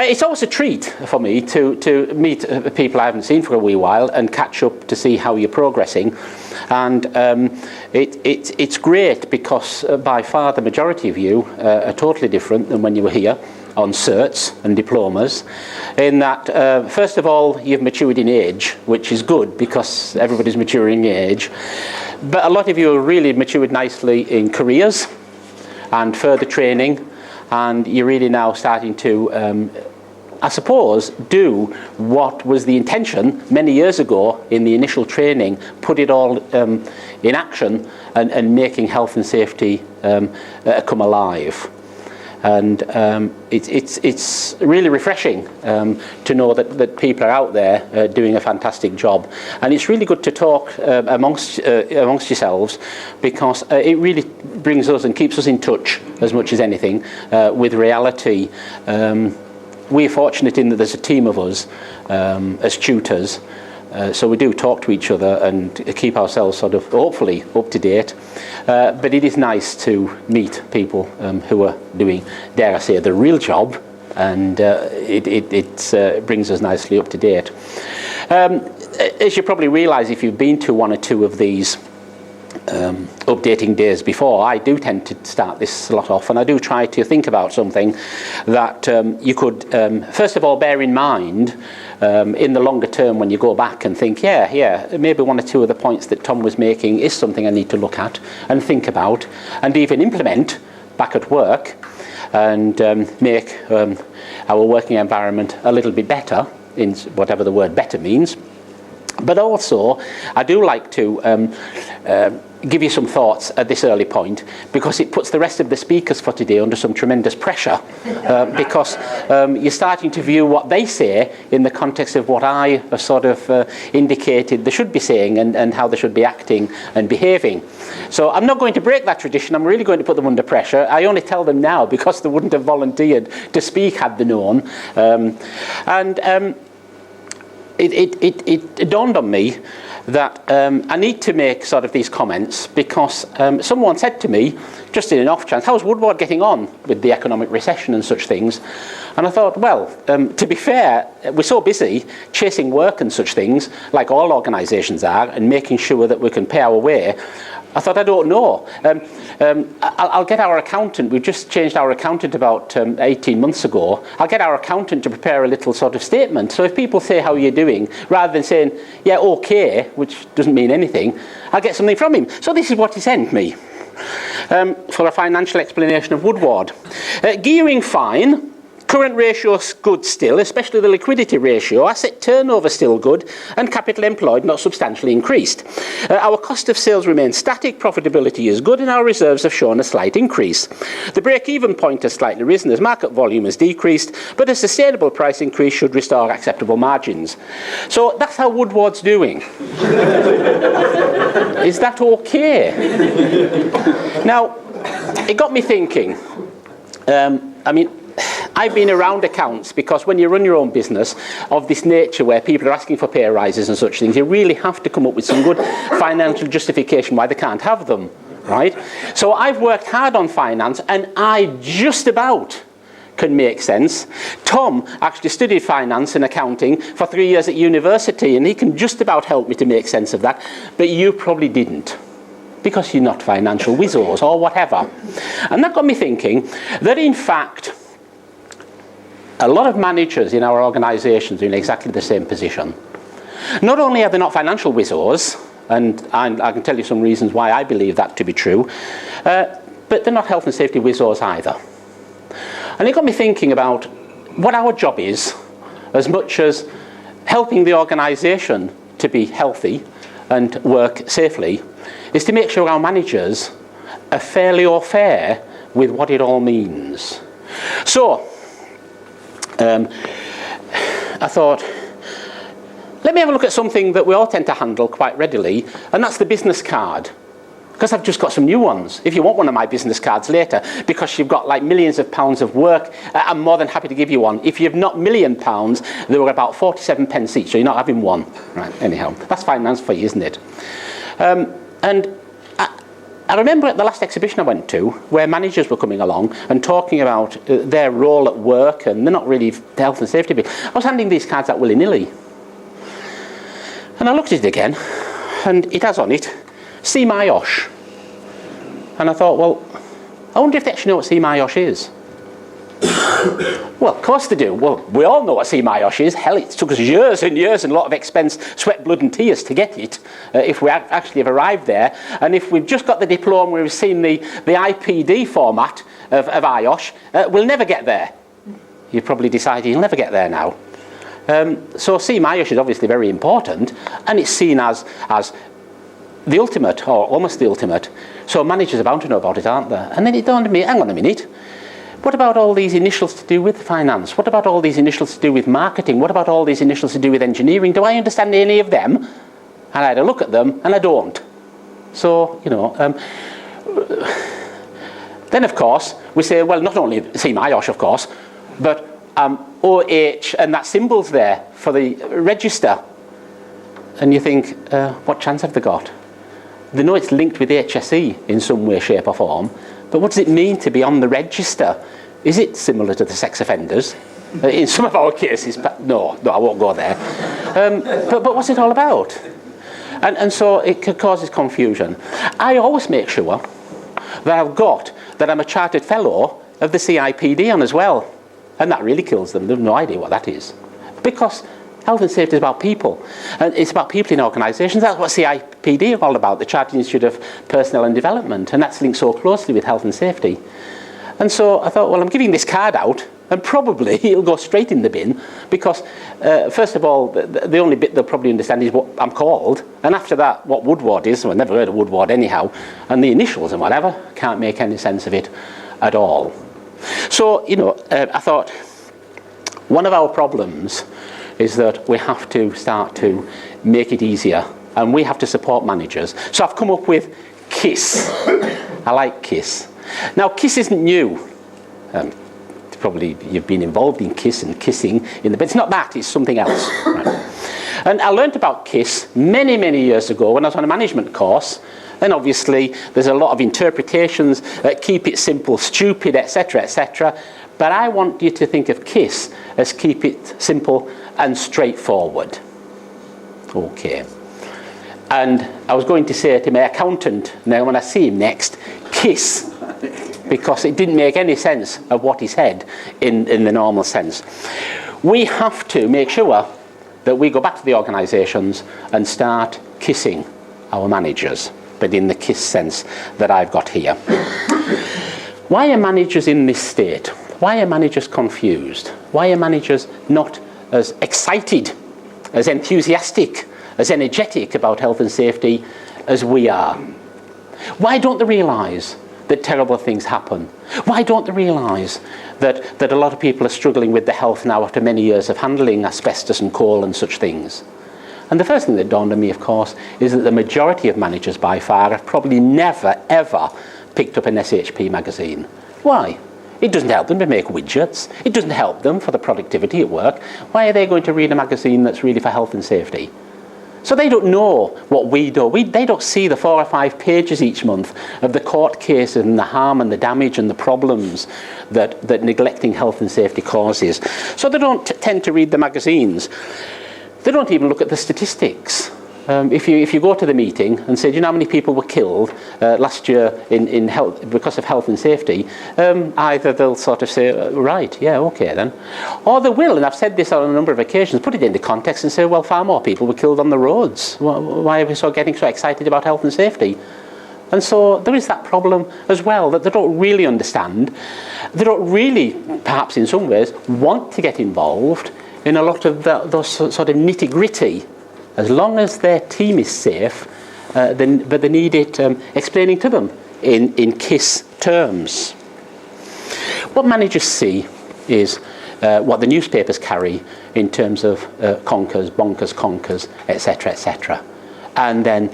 It's always a treat for me to meet people I haven't seen for a wee while and catch up to see how you're progressing. And it's great because by far the majority of you are totally different than when you were here on certs and diplomas, in that first of all you've matured in age, which is good because everybody's maturing in age, but a lot of you have really matured nicely in careers and further training, and you're really now starting to I suppose do what was the intention many years ago in the initial training, put it all in action and making health and safety come alive. And it's really refreshing to know that people are out there doing a fantastic job, and it's really good to talk amongst yourselves, because it really brings us and keeps us in touch as much as anything with reality. We're fortunate in that there's a team of us as tutors, so we do talk to each other and keep ourselves sort of hopefully up to date. But it is nice to meet people who are doing, dare I say, the real job, and it brings us nicely up to date. As you probably realise if you've been to one or two of these updating days before, I do tend to start this lot off, and I do try to think about something that you could first of all bear in mind in the longer term when you go back and think, yeah, maybe one or two of the points that Tom was making is something I need to look at and think about and even implement back at work, and make our working environment a little bit better, in whatever the word better means. But also, I do like to give you some thoughts at this early point, because it puts the rest of the speakers for today under some tremendous pressure, because you're starting to view what they say in the context of what I have sort of indicated they should be saying and how they should be acting and behaving. So I'm not going to break that tradition. I'm really going to put them under pressure. I only tell them now because they wouldn't have volunteered to speak had they known. It dawned on me that I need to make sort of these comments because someone said to me, just in an off chance, how's Woodward getting on with the economic recession and such things? And I thought, well, to be fair, we're so busy chasing work and such things, like all organisations are, and making sure that we can pay our way. I thought, I don't know. I'll get our accountant. We've just changed our accountant about 18 months ago. I'll get our accountant to prepare a little sort of statement. So if people say, how are you doing? Rather than saying, yeah, okay, which doesn't mean anything, I'll get something from him. So this is what he sent me for a financial explanation of Woodward. Gearing fine. Current ratios good still, especially the liquidity ratio. Asset turnover still good, and capital employed not substantially increased. Our cost of sales remains static, profitability is good, and our reserves have shown a slight increase. The break-even point has slightly risen as market volume has decreased, but a sustainable price increase should restore acceptable margins. So that's how Woodward's doing. Is that okay? Now, it got me thinking. I've been around accounts because when you run your own business of this nature where people are asking for pay rises and such things, you really have to come up with some good financial justification why they can't have them, right? So I've worked hard on finance and I just about can make sense. Tom actually studied finance and accounting for 3 years at university, and he can just about help me to make sense of that, but you probably didn't, because you're not financial wizzos or whatever. And that got me thinking that in fact a lot of managers in our organisations are in exactly the same position. Not only are they not financial wizzos, and I can tell you some reasons why I believe that to be true, but they're not health and safety wizzos either. And it got me thinking about what our job is, as much as helping the organisation to be healthy and work safely, is to make sure our managers are fairly au fait with what it all means. So, I thought, let me have a look at something that we all tend to handle quite readily, and that's the business card. Because I've just got some new ones. If you want one of my business cards later, because you've got like millions of pounds of work, I'm more than happy to give you one. If you've not £1 million, they were about 47 pence each, so you're not having one. Right, anyhow, that's finance for you, isn't it? And I remember at the last exhibition I went to, where managers were coming along and talking about their role at work, and they're not really health and safety people. I was handing these cards out willy-nilly. And I looked at it again, and it has on it, See My Osh. And I thought, well, I wonder if they actually know what See My Osh is. Well, of course they do. Well, we all know what See My Osh is. Hell, it took us years and years and a lot of expense, sweat, blood and tears to get it, if we actually have arrived there. And if we've just got the diploma, we've seen the IPD format of IOSH, we'll never get there. You've probably decided you'll never get there now. So See My Osh is obviously very important, and it's seen as the ultimate, or almost the ultimate. So managers are bound to know about it, aren't they? And then it dawned on me, hang on a minute. What about all these initials to do with finance? What about all these initials to do with marketing? What about all these initials to do with engineering? Do I understand any of them? And I had a look at them, and I don't. So, you know, then of course, we say, well, not only See My Osh, of course, but OH, and that symbol's there for the register. And you think, what chance have they got? They know it's linked with HSE in some way, shape or form, but what does it mean to be on the register? Is it similar to the sex offenders? In some of our cases, no, I won't go there. But what's it all about? And so it causes confusion. I always make sure that I'm a chartered fellow of the CIPD on as well. And that really kills them. They have no idea what that is. Because health and safety is about people. And it's about people in organisations. That's what CIPD are all about, the Chartered Institute of Personnel and Development. And that's linked so closely with health and safety. And so I thought, well, I'm giving this card out, and probably it'll go straight in the bin, because, first of all, the only bit they'll probably understand is what I'm called. And after that, what Woodward is. Well, I've never heard of Woodward anyhow. And the initials and whatever, can't make any sense of it at all. So, you know, I thought, one of our problems is that we have to start to make it easier, and we have to support managers. So I've come up with KISS. I like KISS. Now, KISS isn't new. Probably you've been involved in KISS and kissing, but it's not that, it's something else. Right? And I learned about KISS many, many years ago when I was on a management course. And obviously, there's a lot of interpretations, keep it simple, stupid, etc., etc. But I want you to think of KISS as keep it simple and straightforward. Okay. And I was going to say to my accountant, now when I see him next, KISS, because it didn't make any sense of what he said in the normal sense. We have to make sure that we go back to the organisations and start kissing our managers, but in the KISS sense that I've got here. Why are managers in this state? Why are managers confused? Why are managers not as excited, as enthusiastic, as energetic about health and safety as we are? Why don't they realise that terrible things happen? Why don't they realise that a lot of people are struggling with their health now after many years of handling asbestos and coal and such things? And the first thing that dawned on me, of course, is that the majority of managers by far have probably never, ever picked up an SHP magazine. Why? It doesn't help them to make widgets. It doesn't help them for the productivity at work. Why are they going to read a magazine that's really for health and safety? So they don't know what we do. They don't see the 4 or 5 pages each month of the court cases and the harm and the damage and the problems that neglecting health and safety causes. So they don't tend to read the magazines. They don't even look at the statistics. If you go to the meeting and say, do you know how many people were killed last year in health because of health and safety? Either they'll sort of say, right, yeah, okay then. Or they will, and I've said this on a number of occasions, put it into context and say, well, far more people were killed on the roads. Why are we getting so excited about health and safety? And so there is that problem as well, that they don't really understand. They don't really, perhaps in some ways, want to get involved in a lot of those sort of nitty-gritty. As long as their team is safe, but they need it explaining to them in KISS terms. What managers see is what the newspapers carry in terms of conkers, bonkers, conkers, etc., etc. And then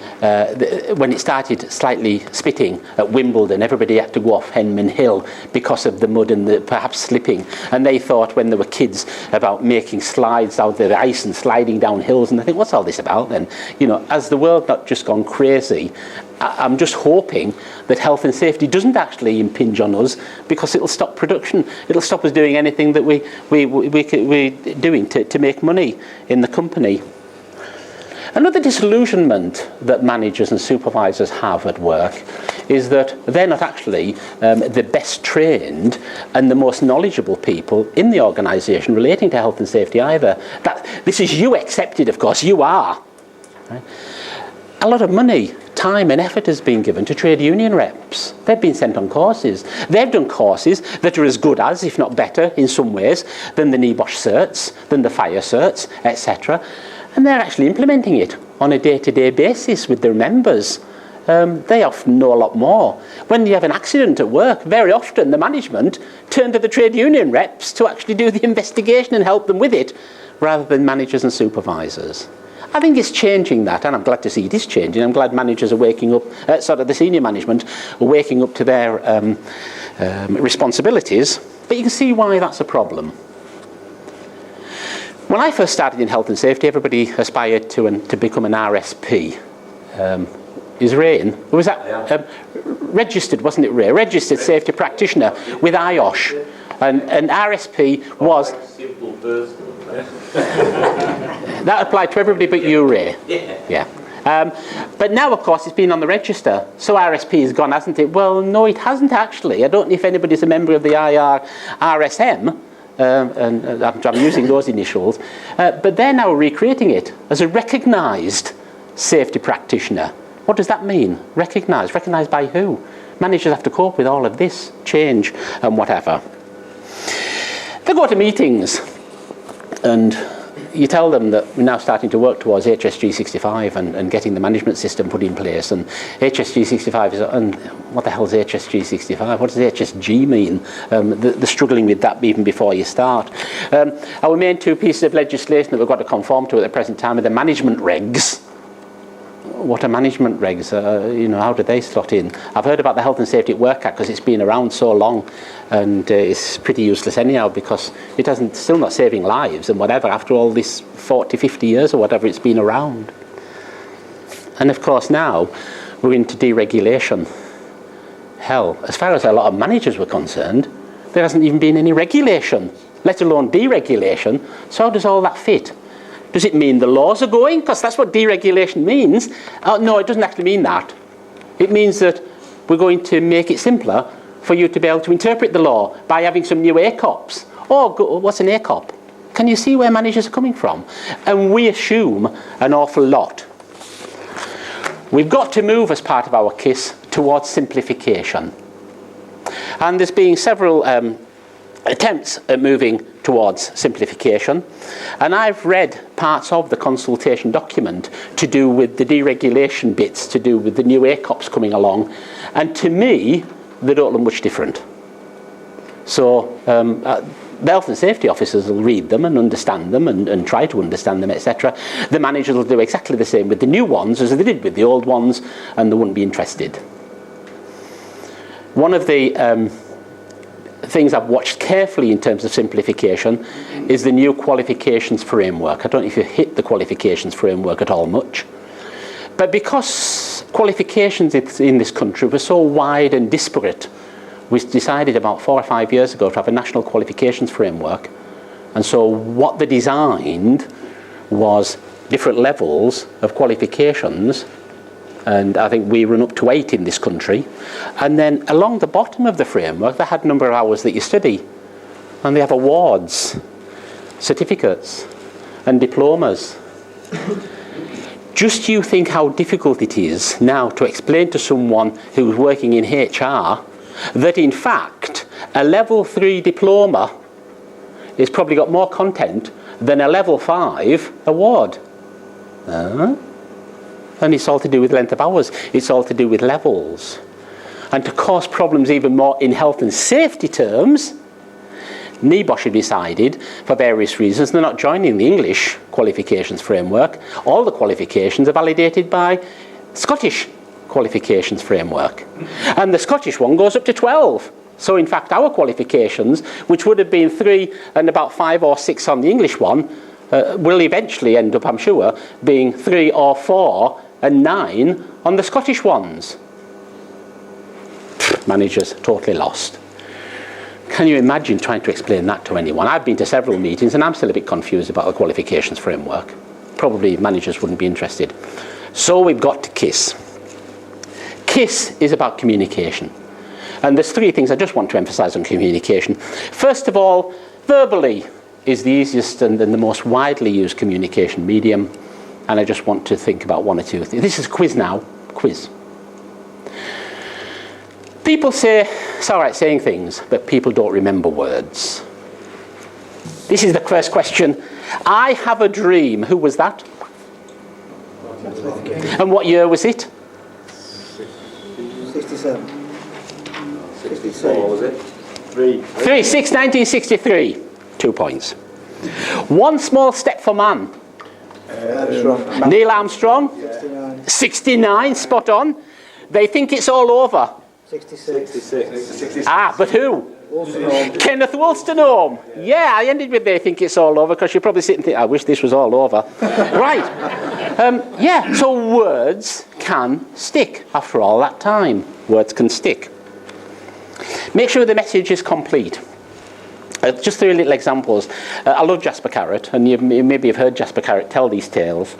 when it started slightly spitting at Wimbledon, everybody had to go off Henman Hill because of the mud and perhaps slipping. And they thought when they were kids about making slides out of the ice and sliding down hills. And I think, what's all this about then? You know, has the world not just gone crazy? I'm just hoping that health and safety doesn't actually impinge on us, because it'll stop production. It'll stop us doing anything that we're doing to make money in the company. Another disillusionment that managers and supervisors have at work is that they're not actually the best trained and the most knowledgeable people in the organisation relating to health and safety either. This is you accepted, of course, you are. Right? A lot of money, time and effort has been given to trade union reps. They've been sent on courses. They've done courses that are as good as, if not better in some ways, than the NEBOSH certs, than the fire certs, etc. And they're actually implementing it on a day-to-day basis with their members. They often know a lot more. When you have an accident at work, very often the management turn to the trade union reps to actually do the investigation and help them with it, rather than managers and supervisors. I think it's changing that, and I'm glad to see it is changing. I'm glad managers are waking up, the senior management are waking up to their responsibilities, but you can see why that's a problem. When I first started in health and safety, everybody aspired to become an RSP. Is Ray in? Or was that registered, wasn't it, Ray? Registered safety practitioner with IOSH. And RSP was... That applied to everybody but you, Ray. Yeah. But now, of course, it's been on the register. So RSP is gone, hasn't it? Well, no, it hasn't actually. I don't know if anybody's a member of the RSM. And I'm using those initials, but they're now recreating it as a recognised safety practitioner. What does that mean? Recognised? Recognised by who? Managers have to cope with all of this change and whatever. They go to meetings and you tell them that we're now starting to work towards HSG 65 and getting the management system put in place. And HSG 65 is, and what the hell is HSG 65? What does HSG mean? They're struggling with that even before you start. Our main two pieces of legislation that we've got to conform to at the present time are the management regs. What are management regs? How do they slot in? I've heard about the Health and Safety at Work Act because it's been around so long, and it's pretty useless anyhow because it hasn't, still not saving lives and whatever after all this 40, 50 years or whatever it's been around. And of course now we're into deregulation. Hell, as far as a lot of managers were concerned, there hasn't even been any regulation, let alone deregulation. So how does all that fit? Does it mean the laws are going? Because that's what deregulation means. No, it doesn't actually mean that. It means that we're going to make it simpler for you to be able to interpret the law by having some new ACOPs. Oh, what's an ACOP? Can you see where managers are coming from? And we assume an awful lot. We've got to move as part of our KISS towards simplification. And there's been several attempts at moving towards simplification, and I've read parts of the consultation document to do with the deregulation bits, to do with the new ACOPs coming along, and to me they don't look much different. So the health and safety officers will read them and understand them and try to understand them, etc. The managers will do exactly the same with the new ones as they did with the old ones, and they wouldn't be interested. One of the things I've watched carefully in terms of simplification is the new qualifications framework. I don't know if you hit the qualifications framework at all much, but because qualifications in this country were so wide and disparate, we decided about 4 or 5 years ago to have a national qualifications framework. And so what they designed was different levels of qualifications, and I think we run up to 8 in this country. And then along the bottom of the framework, they had a number of hours that you study. And they have awards, certificates, and diplomas. Just you think how difficult it is now to explain to someone who's working in HR that in fact a level 3 diploma has probably got more content than a level 5 award. And it's all to do with length of hours. It's all to do with levels. And to cause problems even more in health and safety terms, NEBOSH had decided, for various reasons, they're not joining the English qualifications framework. All the qualifications are validated by Scottish qualifications framework. And the Scottish one goes up to 12. So in fact, our qualifications, which would have been 3 and about 5 or 6 on the English one, will eventually end up, I'm sure, being 3 or 4 and 9 on the Scottish ones. Managers totally lost. Can you imagine trying to explain that to anyone? I've been to several meetings and I'm still a bit confused about the qualifications framework. Probably managers wouldn't be interested. So we've got to KISS. KISS is about communication. And there's 3 things I just want to emphasize on communication. First of all, verbally is the easiest and the most widely used communication medium. And I just want to think about 1 or 2 things. This is a quiz now. Quiz. People say, it's all right saying things, but people don't remember words. This is the first question. I have a dream. Who was that? And what year was it? 67. 64, was it? 1963. 2 points. One small step for man. Armstrong. Neil Armstrong. 69. 69, spot on. They think it's all over. 66. 66. But who? Wolstenholme. Kenneth Wolstenholme. Yeah, I ended with they think it's all over because you probably sit and think, I wish this was all over. Right. Yeah, so words can stick after all that time. Words can stick. Make sure the message is complete. Just 3 little examples. I love Jasper Carrott, and maybe you've heard Jasper Carrott tell these tales,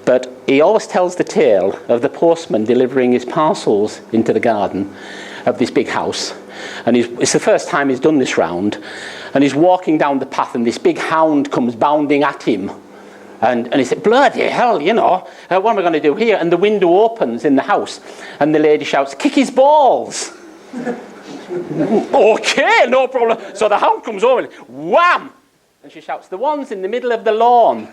but he always tells the tale of the postman delivering his parcels into the garden of this big house. And it's the first time he's done this round, and he's walking down the path, and this big hound comes bounding at him. And he said, bloody hell, you know, what am I going to do here? And the window opens in the house, and the lady shouts, kick his balls. Okay, no problem. So the hound comes over and wham! And she shouts, the ones in the middle of the lawn.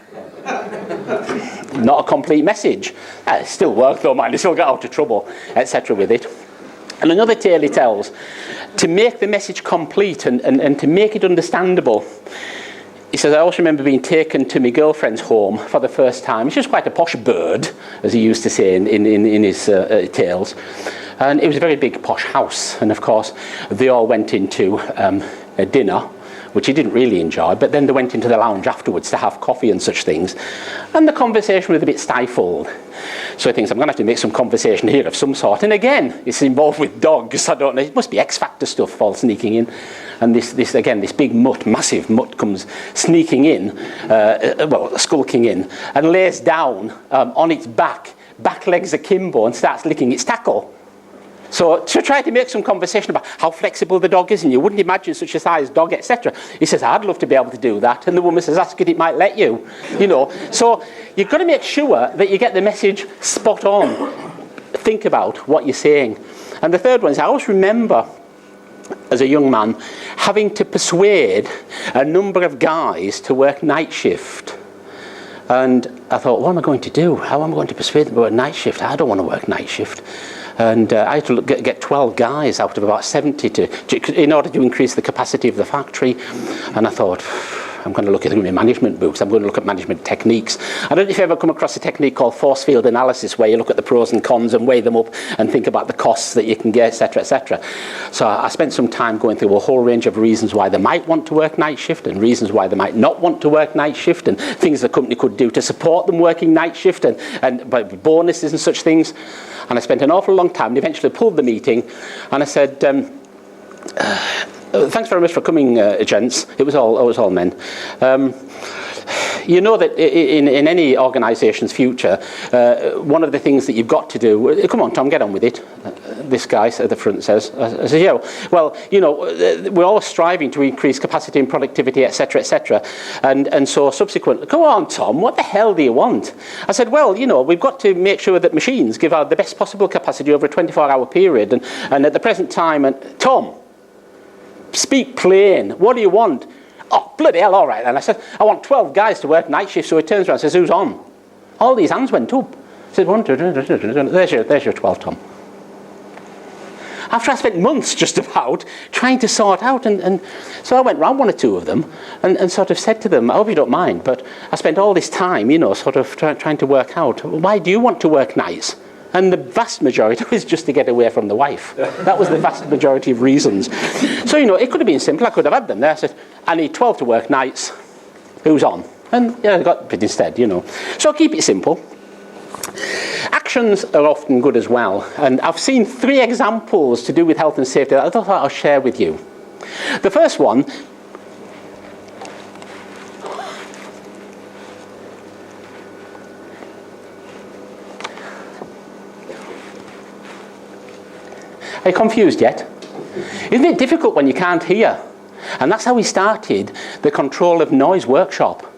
Not a complete message. It still worked though, man. He still got out of trouble, etc. with it. And another tale he tells, to make the message complete and to make it understandable. He says, I also remember being taken to my girlfriend's home for the first time. She was quite a posh bird, as he used to say in his tales. And it was a very big posh house. And of course, they all went into a dinner, which he didn't really enjoy. But then they went into the lounge afterwards to have coffee and such things. And the conversation was a bit stifled. So he thinks, I'm going to have to make some conversation here of some sort. And again, it's involved with dogs. I don't know. It must be X-Factor stuff all sneaking in. And this big mutt, massive mutt, comes sneaking in, skulking in, and lays down on its back legs akimbo, and starts licking its tackle. So to try to make some conversation about how flexible the dog is, and you wouldn't imagine such a size dog, etc. He says, I'd love to be able to do that. And the woman says, ask it, it might let you. You know. So you've got to make sure that you get the message spot on. Think about what you're saying. And the third one is, I always remember, as a young man, having to persuade a number of guys to work night shift. And I thought, what am I going to do? How am I going to persuade them to work night shift? I don't want to work night shift. And I had to get 12 guys out of about 70 in order to increase the capacity of the factory. And I thought, I'm going to look at the management books. I'm going to look at management techniques. I don't know if you've ever come across a technique called force field analysis, where you look at the pros and cons and weigh them up and think about the costs that you can get, etc., etc. So I spent some time going through a whole range of reasons why they might want to work night shift and reasons why they might not want to work night shift, and things the company could do to support them working night shift, and bonuses and such things. And I spent an awful long time and eventually pulled the meeting, and I said, thanks very much for coming, gents. It was all men. You know that in any organisation's future, one of the things that you've got to do, come on, Tom, get on with it. This guy at the front says, I said, yeah, well, you know, we're always striving to increase capacity and productivity, etc., etc. And so subsequently, come on, Tom, what the hell do you want? I said, well, you know, we've got to make sure that machines give out the best possible capacity over a 24-hour period. And at the present time, Tom, speak plain. What do you want? Oh, bloody hell, all right. And I said, I want 12 guys to work night shift. So he turns around and says, who's on? All these hands went up. I said, 1, 2, there's your 12, Tom. After I spent months just about trying to sort out, and so I went round one or two of them and sort of said to them, I hope you don't mind, but I spent all this time, you know, sort of trying to work out, why do you want to work nights? And the vast majority was just to get away from the wife. That was the vast majority of reasons. So, you know, it could have been simple. I could have had them there. I said, I need 12 to work nights. Who's on? And yeah, I got it instead, you know. So keep it simple. Actions are often good as well. And I've seen 3 examples to do with health and safety that I thought I'll share with you. The first one, are you confused yet? Isn't it difficult when you can't hear? And that's how we started the control of noise workshop.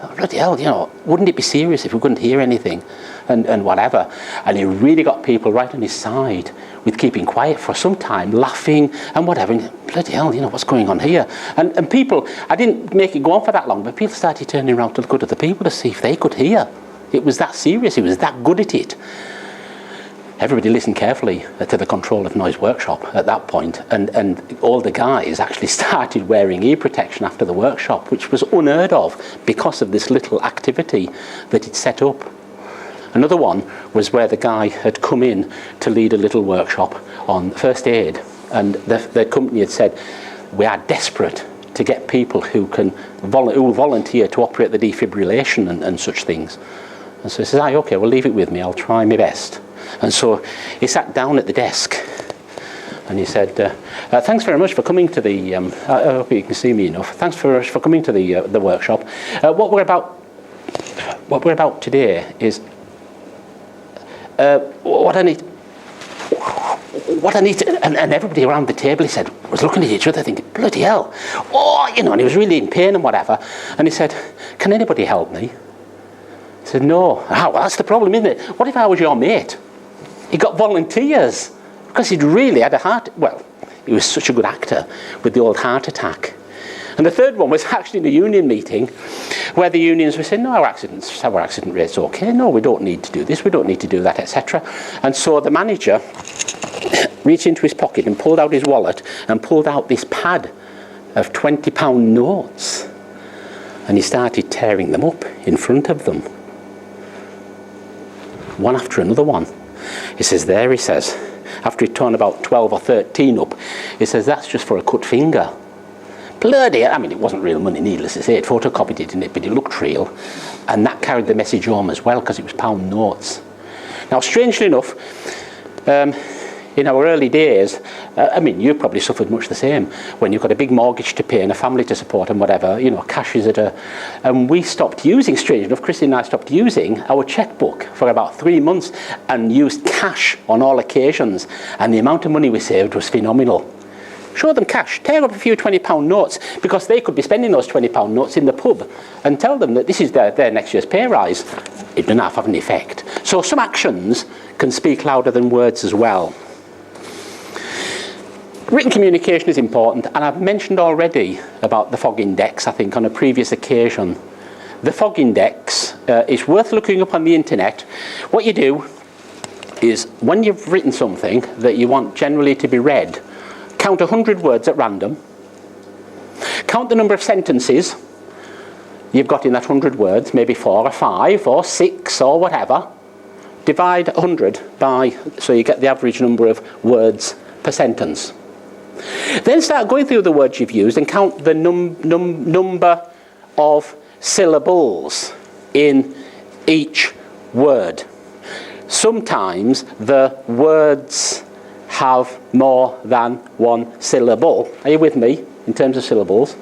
Oh, bloody hell, you know, wouldn't it be serious if we couldn't hear anything and whatever? And he really got people right on his side with keeping quiet for some time, laughing and whatever. And bloody hell, you know, what's going on here? And people, I didn't make it go on for that long, but people started turning around to look at other people to see if they could hear. It was that serious, he was that good at it. Everybody listened carefully to the control of noise workshop at that point, and all the guys actually started wearing ear protection after the workshop, which was unheard of because of this little activity that he'd set up. Another one was where the guy had come in to lead a little workshop on first aid, and the company had said, we are desperate to get people who will volunteer to operate the defibrillation and such things. And so he says, okay, well, leave it with me, I'll try my best. And so he sat down at the desk and he said, thanks very much for coming to the, I hope you can see me enough, thanks for coming to the workshop. What we're about today is what I need to, and everybody around the table, he said, was looking at each other thinking, bloody hell, oh, you know, and he was really in pain and whatever. And he said, can anybody help me? I said, no. Well, that's the problem, isn't it? What if I was your mate? He got volunteers because he'd really had he was such a good actor with the old heart attack. And the third one was actually in a union meeting where the unions were saying, no, our accident rate's okay. No, we don't need to do this, we don't need to do that, etc. And so the manager reached into his pocket and pulled out his wallet and pulled out this pad of £20 notes. And he started tearing them up in front of them, one after another one. He says, there, he says, after he'd torn about 12 or 13 up, he says, that's just for a cut finger. Bloody, I mean, it wasn't real money, needless to say, it photocopied it in it, but it looked real. And that carried the message home as well, because it was pound notes. Now, strangely enough, in our early days, I mean, you probably suffered much the same. When you've got a big mortgage to pay and a family to support and whatever, you know, cash is at a... And we stopped using, strange enough, Christy and I stopped using our checkbook for about 3 months and used cash on all occasions. And the amount of money we saved was phenomenal. Show them cash, tear up a few £20 notes, because they could be spending those £20 notes in the pub, and tell them that this is their next year's pay rise. It doesn't have an effect. So some actions can speak louder than words as well. Written communication is important, and I've mentioned already about the fog index, I think, on a previous occasion. The fog index is worth looking up on the internet. What you do is, when you've written something that you want generally to be read, count 100 words at random, count the number of sentences you've got in that 100 words, maybe 4 or 5 or 6 or whatever, divide 100 by, so you get the average number of words per sentence. Then start going through the words you've used and count the number of syllables in each word. Sometimes the words have more than one syllable. Are you with me in terms of syllables?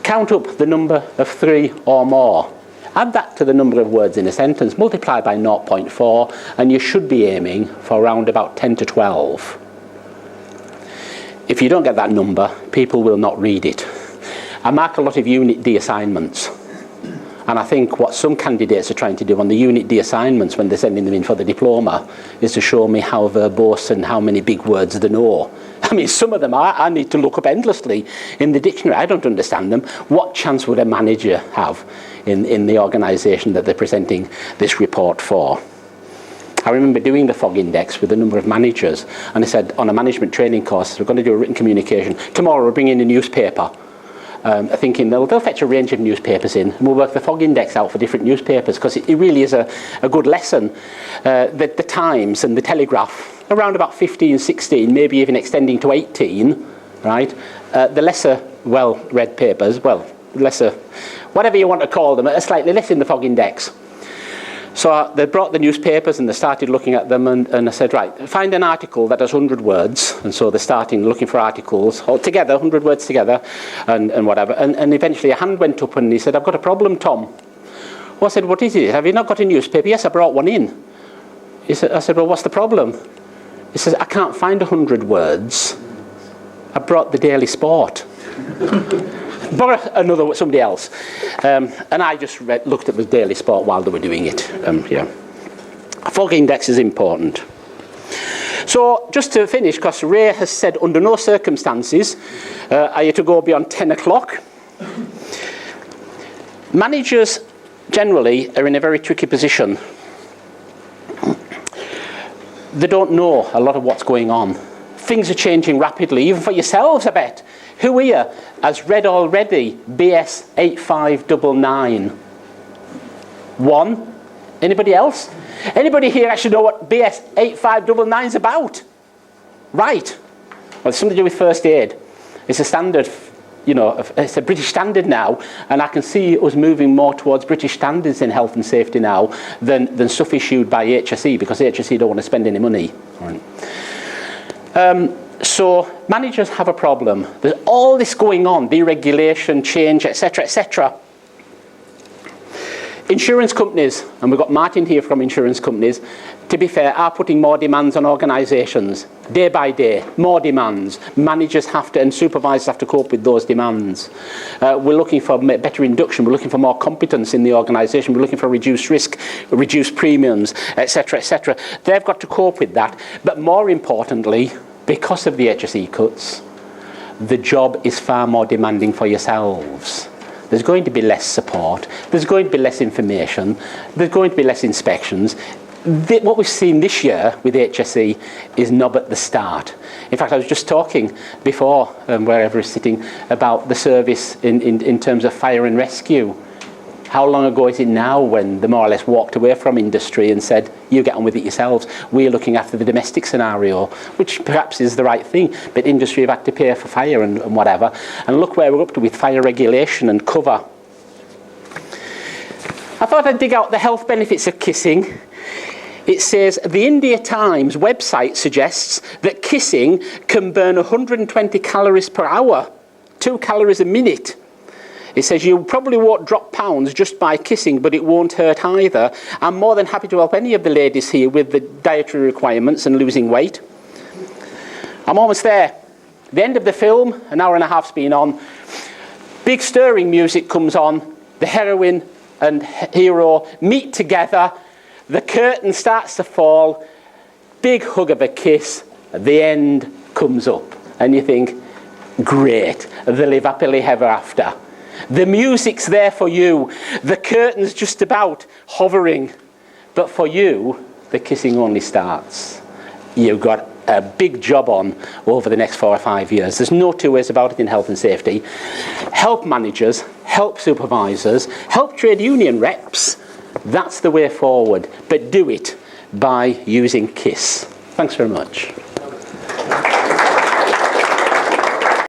Count up the number of 3 or more. Add that to the number of words in a sentence, multiply by 0.4, and you should be aiming for around about 10 to 12. If you don't get that number, people will not read it. I mark a lot of Unit D assignments. And I think what some candidates are trying to do on the Unit D assignments when they're sending them in for the diploma is to show me how verbose and how many big words they know. I mean, some of them I need to look up endlessly in the dictionary. I don't understand them. What chance would a manager have in the organisation that they're presenting this report for? I remember doing the fog index with a number of managers, and I said on a management training course, we're going to do a written communication. Tomorrow we'll bring in a newspaper. Thinking they'll fetch a range of newspapers in, and we'll work the fog index out for different newspapers, because it really is a good lesson. The Times and the Telegraph, around about 15, 16, maybe even extending to 18, right? The lesser well-read papers, lesser, whatever you want to call them, are slightly less in the fog index. So they brought the newspapers and they started looking at them, and I said, right, find an article that has 100 words. And so they're starting looking for articles all together, 100 words together, and whatever. And eventually a hand went up and he said, I've got a problem, Tom. Well, I said, what is it? Have you not got a newspaper? Yes, I brought one in. I said, well, what's the problem? He says, I can't find 100 words. I brought the Daily Sport. Borrow somebody else. And I just looked at the Daily Sport while they were doing it. Fog index is important. So just to finish, because Ray has said under no circumstances are you to go beyond 10 o'clock. Managers generally are in a very tricky position. They don't know a lot of what's going on. Things are changing rapidly, even for yourselves, I bet. Who here has read already BS 8599? One? Anybody else? Anybody here actually know what BS 8599 is about? Right. Well, it's something to do with first aid. It's a standard, it's a British standard now, and I can see us moving more towards British standards in health and safety now than stuff issued by HSE, because HSE don't want to spend any money. Right. So managers have a problem. There's all this going on, deregulation, change, etc., etc. Insurance companies, and we've got Martin here from insurance companies, to be fair, are putting more demands on organisations. Day by day, more demands. Managers have to, and supervisors have to cope with those demands. We're looking for better induction. We're looking for more competence in the organisation. We're looking for reduced risk, reduced premiums, etc., etc. They've got to cope with that. But more importantly, because of the HSE cuts, the job is far more demanding for yourselves. There's going to be less support. There's going to be less information. There's going to be less inspections. What we've seen this year with HSE is not at the start. In fact, I was just talking before, wherever is sitting, about the service in terms of fire and rescue. How long ago is it now when they more or less walked away from industry and said, you get on with it yourselves, we're looking after the domestic scenario, which perhaps is the right thing, but industry have had to pay for fire and whatever. And look where we're up to with fire regulation and cover. I thought I'd dig out the health benefits of kissing. It says, the India Times website suggests that kissing can burn 120 calories per hour, 2 calories a minute. It says you probably won't drop pounds just by kissing, but it won't hurt either. I'm more than happy to help any of the ladies here with the dietary requirements and losing weight. I'm almost there. The end of the film, an hour and a half's been on. Big stirring music comes on. The heroine and hero meet together. The curtain starts to fall. Big hug of a kiss. The end comes up. And you think, great, they live happily ever after. The music's there for you. The curtain's just about hovering. But for you, the kissing only starts. You've got a big job on over the next 4 or 5 years. There's no two ways about it in health and safety. Help managers, help supervisors, help trade union reps. That's the way forward. But do it by using KISS. Thanks very much.